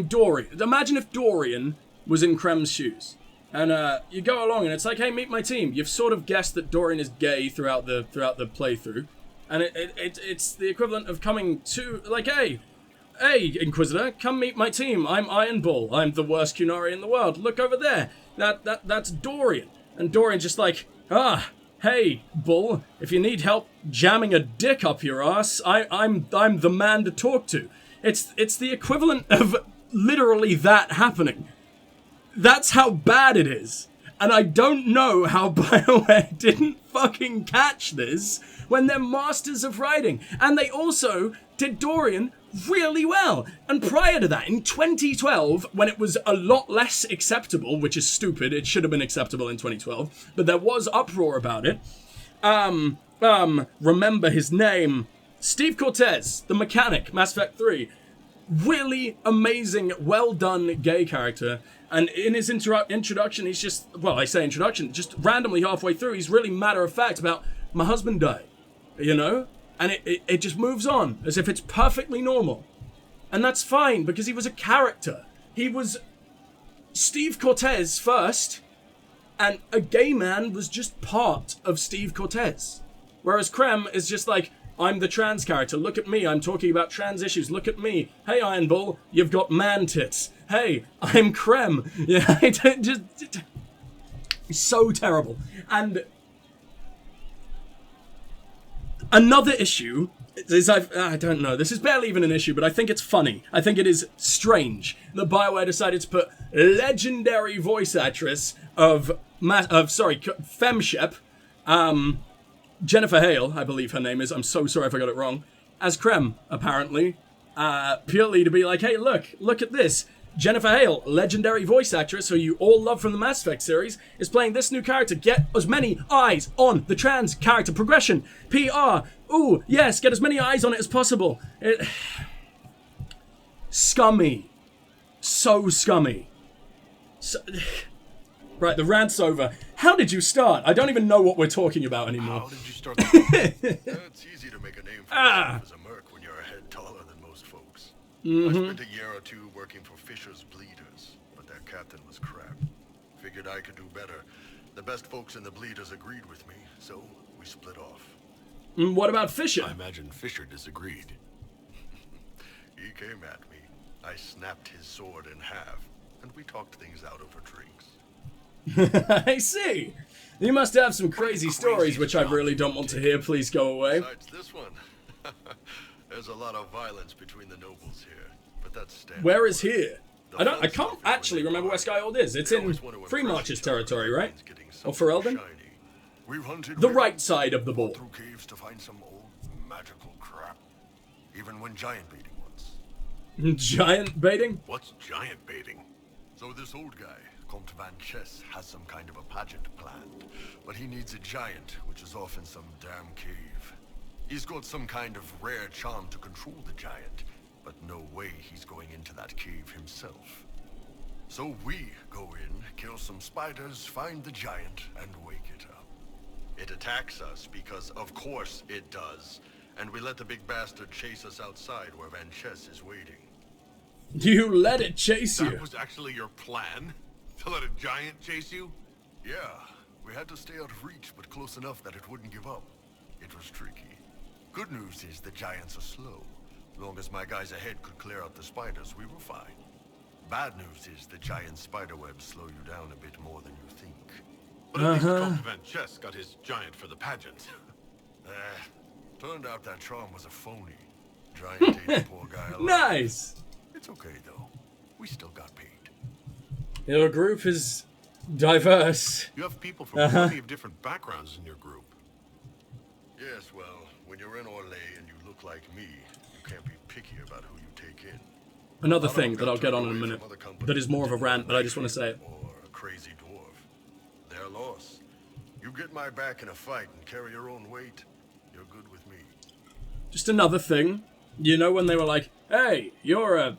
C: Dorian. Imagine if Dorian was in Krem's shoes. And you go along and it's like, hey, meet my team. You've sort of guessed that Dorian is gay throughout the playthrough. And it's the equivalent of coming to, like, hey, Inquisitor, come meet my team. I'm Iron Bull. I'm the worst Qunari in the world. Look over there. That's Dorian. And Dorian's just like, hey, Bull, if you need help jamming a dick up your ass, I'm the man to talk to. It's the equivalent of literally that happening. That's how bad it is. And I don't know how BioWare didn't fucking catch this when they're masters of writing. And they also did Dorian really well. And prior to that, in 2012, when it was a lot less acceptable, which is stupid, it should have been acceptable in 2012, but there was uproar about it. Remember his name, Steve Cortez, the mechanic, Mass Effect 3. Really amazing, well done gay character. And in his introduction, he's just, well, I say introduction, just randomly halfway through, he's really matter-of-fact about, my husband died, you know? And it just moves on, as if it's perfectly normal. And that's fine, because he was a character. He was Steve Cortez first, and a gay man was just part of Steve Cortez. Whereas Krem is just like, I'm the trans character, look at me, I'm talking about trans issues, look at me. Hey, Iron Bull, you've got man tits. Hey, I'm Krem. Yeah, it's so terrible. And another issue is, I don't know, this is barely even an issue, but I think it's funny. I think it is strange that BioWare decided to put legendary voice actress of Femshep, Jennifer Hale, I believe her name is, I'm so sorry if I got it wrong, as Krem, apparently, purely to be like, hey, look at this. Jennifer Hale, legendary voice actress who you all love from the Mass Effect series, is playing this new character. Get as many eyes on the trans character progression. PR. Ooh, yes, get as many eyes on it as possible. Scummy. So scummy. Right, the rant's over. How did you start? I don't even know what we're talking about anymore.
J: How did you start? It's easy to make a name for yourself as a merc when you're a head taller than most folks. I spent a year or two working for Fisher's Bleeders, but their captain was crap. Figured I could do better. The best folks in the Bleeders agreed with me, so we split off.
C: What about Fisher?
K: I imagine Fisher disagreed.
J: He came at me. I snapped his sword in half, and we talked things out over drinks.
C: I see. You must have some crazy stories, which I really don't want to hear. Please go away.
J: Besides this one, there's a lot of violence between the nobles here, but that's standard.
C: Where is here? I can't actually remember where Skyhold is. It's in Free March's territory, right? Or Ferelden? The right side of the board.
J: Through caves to find some old magical crap. Even when giant baiting once.
C: Giant baiting?
J: What's giant baiting? So this old guy, Comte Van Chess, has some kind of a pageant planned, but he needs a giant, which is off in some damn cave. He's got some kind of rare charm to control the giant, but no way he's going into that cave himself. So we go in, kill some spiders, find the giant, and wake it up. It attacks us because, of course, it does, and we let the big bastard chase us outside where Van Chess is waiting.
C: You let it chase you?
K: That was actually your plan? To let a giant chase you?
J: Yeah, we had to stay out of reach, but close enough that it wouldn't give up. It was tricky. Good news is the giants are slow. Long as my guys ahead could clear out the spiders, we were fine. Bad news is the giant spiderwebs slow you down a bit more than you think.
K: But at least Comte Van Chess got his giant for the pageant.
J: Turned out that charm was a phony. Giant ate the poor guy alive.
C: Nice!
J: It's okay, though. We still got paid.
C: Your group is diverse.
J: You have people from plenty of different backgrounds in your group. Yes, well, when you're in Orlais and you look like me, you can't be picky about who you take in.
C: Another thing that I'll get on in a minute, that is more of a rant, but I just want to say it.
J: Or a crazy dwarf. Their loss. You get my back in a fight and carry your own weight, you're good with me.
C: Just another thing, you know, when they were like, "Hey, you're a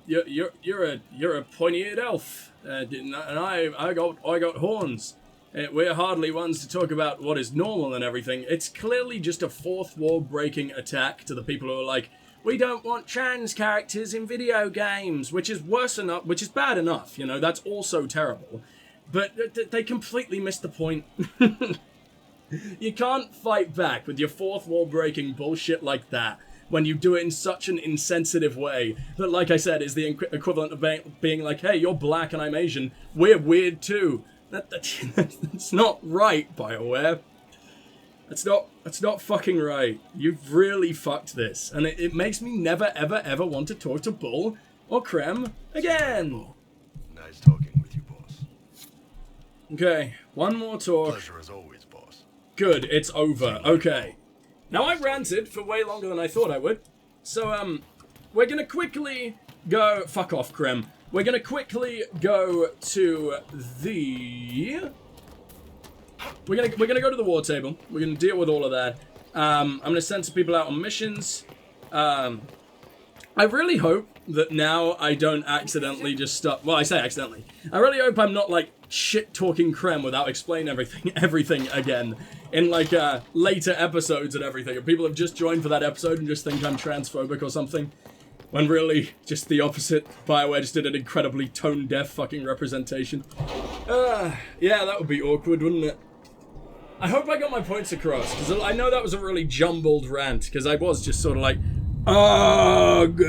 C: pointy-eared elf, and I got horns. We're hardly ones to talk about what is normal and everything." It's clearly just a fourth wall breaking attack to the people who are like, "We don't want trans characters in video games," which is worse enough, which is bad enough. You know, that's also terrible, but they completely missed the point. You can't fight back with your fourth wall breaking bullshit like that when you do it in such an insensitive way that, like I said, is the equivalent of being like, "Hey, you're black and I'm Asian. We're weird too." That's not right, BioWare. That's not fucking right. You've really fucked this, and it makes me never ever ever want to talk to Bull or Krem again.
J: Nice talking with you, boss.
C: Okay, one more talk.
J: Pleasure as always, boss.
C: Good, it's over. Okay. Now I ranted for way longer than I thought I would. So, we're gonna quickly go... Fuck off, Krem. We're gonna quickly go to the... We're gonna go to the war table. We're gonna deal with all of that. I'm gonna send some people out on missions. I really hope that now I don't accidentally just stop... Well, I say accidentally. I really hope I'm not, like, shit-talking Krem without explaining everything again in, like, later episodes and everything. And people have just joined for that episode and just think I'm transphobic or something. When really, just the opposite. BioWare just did an incredibly tone-deaf fucking representation. Yeah, that would be awkward, wouldn't it? I hope I got my points across, because I know that was a really jumbled rant, because I was just sort of like, ugh,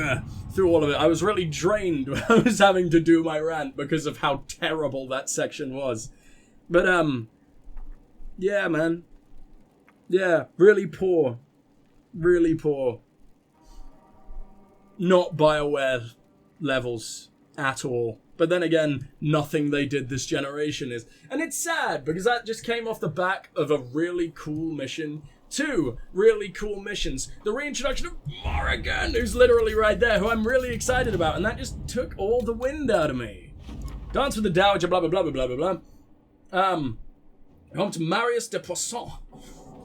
C: through all of it. I was really drained when I was having to do my rant because of how terrible that section was. But, yeah, man. Yeah, really poor. Really poor. Not BioWare levels at all. But then again, nothing they did this generation is. And it's sad, because that just came off the back of a really cool mission. 2 really cool missions. The reintroduction of Morrigan, who's literally right there, who I'm really excited about. And that just took all the wind out of me. Dance with the Dowager, blah, blah, blah, blah, blah, blah, blah. Home to Marius de Poisson.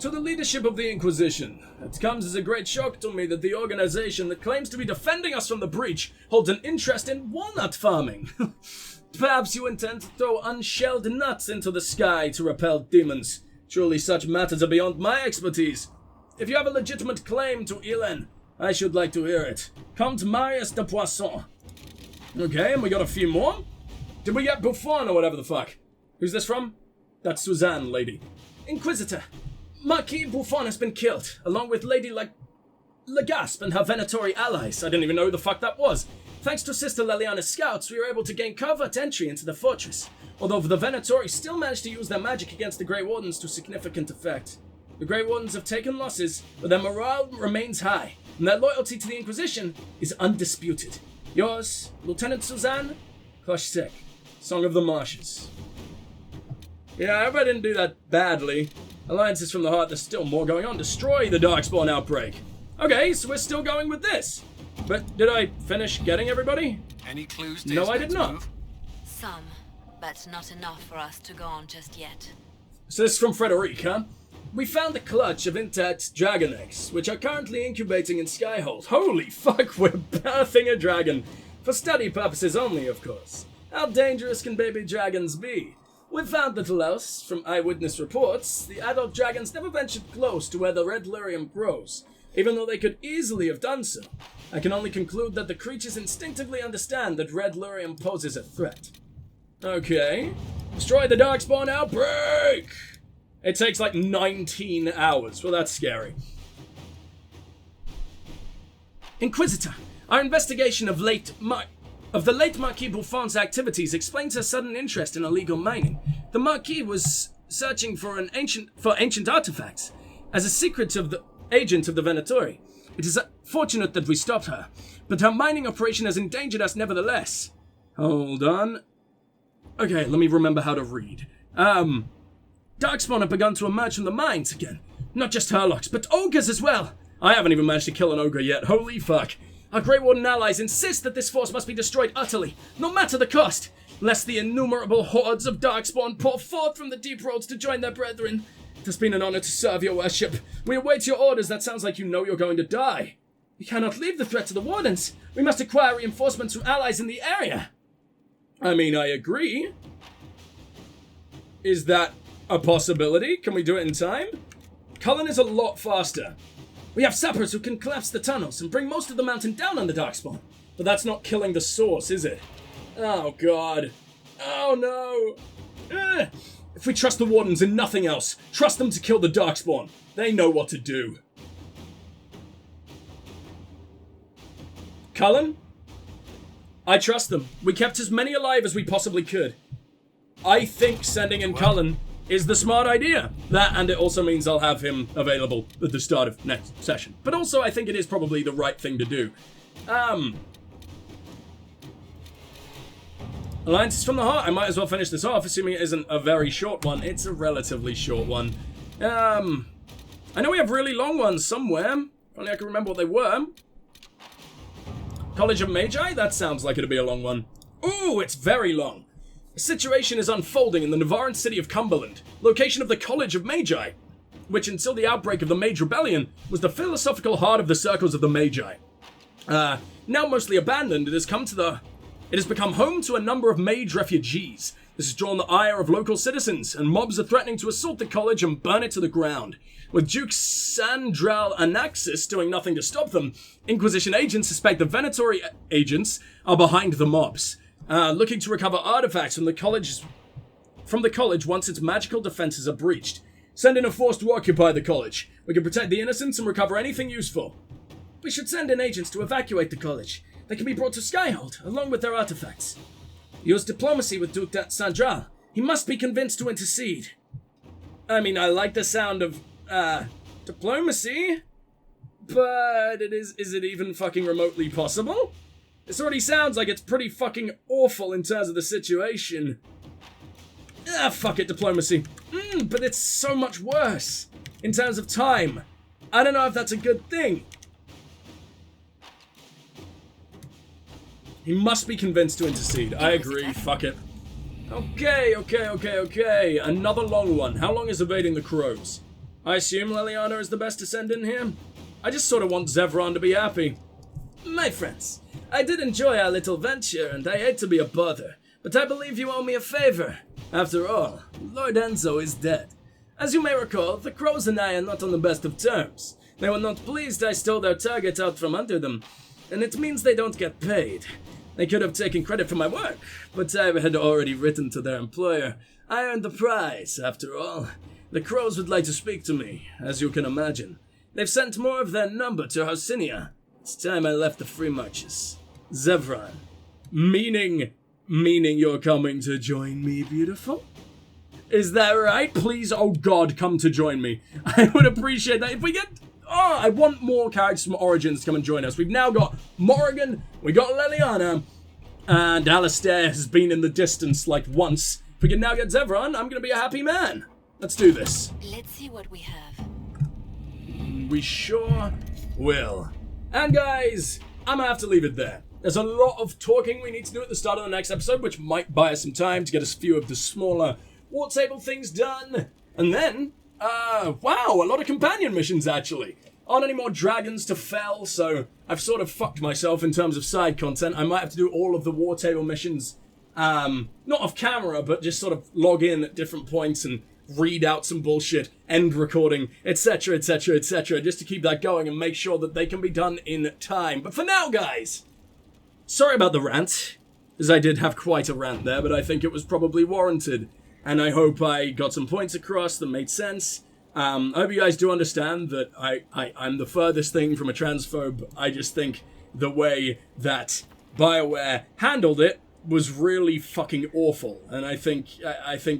C: To the leadership of the Inquisition. It comes as a great shock to me that the organization that claims to be defending us from the breach holds an interest in walnut farming. Perhaps you intend to throw unshelled nuts into the sky to repel demons. Surely such matters are beyond my expertise. If you have a legitimate claim to Ilen, I should like to hear it. Come to Marius de Poisson. Okay, and we got a few more. Did we get Buffon or whatever the fuck? Who's this from? That's Suzanne, lady. Inquisitor. Marquis Buffon has been killed, along with Lady Legasp and her Venatori allies. I didn't even know who the fuck that was. Thanks to Sister Leliana's scouts, we were able to gain covert entry into the fortress, although the Venatori still managed to use their magic against the Grey Wardens to significant effect. The Grey Wardens have taken losses, but their morale remains high, and their loyalty to the Inquisition is undisputed. Yours, Lieutenant Suzanne Koshsek, Song of the Marshes. Yeah, I hope I didn't do that badly. Alliances from the heart, there's still more going on. Destroy the Darkspawn outbreak. Okay, so we're still going with this. But did I finish getting everybody?
B: Any clues?
C: No, I did not.
E: Some, but not enough for us to go on just yet.
C: So this is from Frederic, huh? We found a clutch of intact dragon eggs, which are currently incubating in Skyhold. Holy fuck, we're birthing a dragon. For study purposes only, of course. How dangerous can baby dragons be? We've found little else. From eyewitness reports, the adult dragons never ventured close to where the red lyrium grows, even though they could easily have done so. I can only conclude that the creatures instinctively understand that red lyrium poses a threat. Okay. Destroy the Darkspawn outbreak! It takes like 19 hours. Well, that's scary. Inquisitor, our investigation of the late Marquis Buffon's activities explains her sudden interest in illegal mining. The Marquis was searching for ancient artifacts. As a secret of the agent of the Venatori. It is fortunate that we stopped her, but her mining operation has endangered us nevertheless. Hold on. Okay, let me remember how to read. Darkspawn have begun to emerge from the mines again. Not just Hurlocks, but ogres as well. I haven't even managed to kill an ogre yet. Holy fuck. Our Grey Warden allies insist that this force must be destroyed utterly, no matter the cost, lest the innumerable hordes of Darkspawn pour forth from the deep roads to join their brethren. It has been an honor to serve your worship. We await your orders. That sounds like you know you're going to die. We cannot leave the threat to the Wardens. We must acquire reinforcements from allies in the area. I mean, I agree. Is that a possibility? Can we do it in time? Cullen is a lot faster. We have sappers who can collapse the tunnels and bring most of the mountain down on the Darkspawn. But that's not killing the source, is it? Oh, God. Oh, no. If we trust the Wardens and nothing else, trust them to kill the Darkspawn. They know what to do. Cullen? I trust them. We kept as many alive as we possibly could. I think sending in Cullen is the smart idea. That, and it also means I'll have him available at the start of next session. But also, I think it is probably the right thing to do. Alliances from the Heart. I might as well finish this off, assuming it isn't a very short one. It's a relatively short one. I know we have really long ones somewhere. If only I can remember what they were. College of Magi? That sounds like it'd be a long one. Ooh, it's very long. A situation is unfolding in the Navaran city of Cumberland, location of the College of Magi, which until the outbreak of the Mage Rebellion was the philosophical heart of the circles of the Magi. Now mostly abandoned, it has become home to a number of mage refugees. This has drawn the ire of local citizens, and mobs are threatening to assault the college and burn it to the ground. With Duke Sandral Anaxis doing nothing to stop them, Inquisition agents suspect the Venatori agents are behind the mobs. Looking to recover artifacts from the college once its magical defenses are breached. Send in a force to occupy the college. We can protect the innocents and recover anything useful. We should send in agents to evacuate the college. They can be brought to Skyhold, along with their artifacts. Use diplomacy with Duke Sandral. He must be convinced to intercede. I mean, I like the sound of, diplomacy, but is it even fucking remotely possible? This already sounds like it's pretty fucking awful in terms of the situation. Fuck it, diplomacy. But it's so much worse in terms of time. I don't know if that's a good thing. He must be convinced to intercede. I agree, fuck it. Okay. Another long one. How long is evading the crows? I assume Leliana is the best to send in here? I just sort of want Zevran to be happy. My friends, I did enjoy our little venture, and I hate to be a bother, but I believe you owe me a favor. After all, Lord Enzo is dead. As you may recall, the crows and I are not on the best of terms. They were not pleased I stole their target out from under them, and it means they don't get paid. They could have taken credit for my work, but I had already written to their employer. I earned the prize, after all. The crows would like to speak to me, as you can imagine. They've sent more of their number to Harsinia. It's time I left the free marches. Zevran. Meaning you're coming to join me, beautiful? Is that right? Please, oh god, come to join me. I would appreciate that. If we get... Oh, I want more characters from Origins to come and join us. We've now got Morrigan, we got Leliana, and Alistair has been in the distance like once. If we can now get Zevran, I'm gonna be a happy man. Let's do this.
E: Let's see what we have.
C: We sure will. And guys, I'm gonna have to leave it there. There's a lot of talking we need to do at the start of the next episode, which might buy us some time to get us a few of the smaller war table things done. And then, wow, a lot of companion missions actually. Aren't any more dragons to fell, so I've sort of fucked myself in terms of side content. I might have to do all of the war table missions, not off camera, but just sort of log in at different points and read out some bullshit, end recording, etc, just to keep that going and make sure that they can be done in time. But for now, guys, sorry about the rant, as I did have quite a rant there, but I think it was probably warranted, and I hope I got some points across that made sense. I hope you guys do understand that I'm the furthest thing from a transphobe. I just think the way that BioWare handled it was really fucking awful, and I think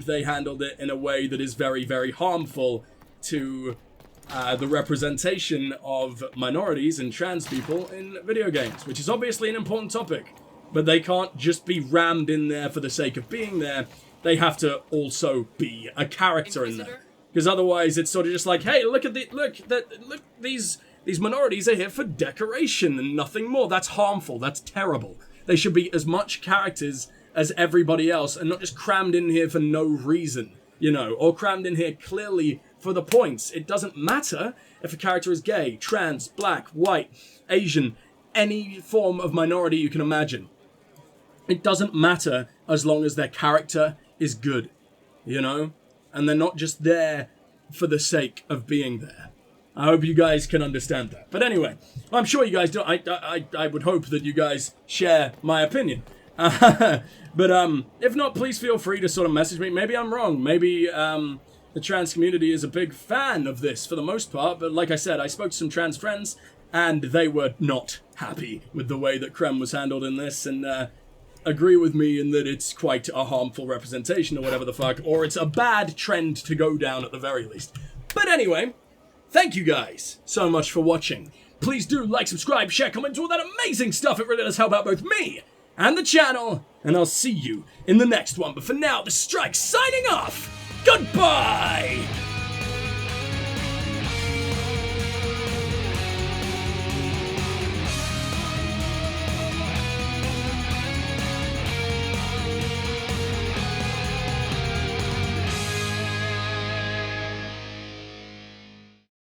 C: they handled it in a way that is very, very harmful to the representation of minorities and trans people in video games, which is obviously an important topic. But they can't just be rammed in there for the sake of being there. They have to also be a character in there. Because otherwise it's sort of just like, hey, look these minorities are here for decoration and nothing more. That's harmful. That's terrible. They should be as much characters as everybody else and not just crammed in here for no reason, you know, or crammed in here clearly for the points. It doesn't matter if a character is gay, trans, black, white, Asian, any form of minority you can imagine. It doesn't matter as long as their character is good, you know? And they're not just there for the sake of being there. I hope you guys can understand that. But anyway, I'm sure you guys do. I would hope that you guys share my opinion. But if not, please feel free to sort of message me. Maybe I'm wrong. Maybe the trans community is a big fan of this for the most part. But like I said, I spoke to some trans friends, and they were not happy with the way that Krem was handled in this, and agree with me in that it's quite a harmful representation or whatever the fuck, or it's a bad trend to go down at the very least. But anyway, thank you guys so much for watching. Please do like, subscribe, share, comment, all that amazing stuff. It really does help out both me and the channel, and I'll see you in the next one. But for now, the Strike signing off. Goodbye!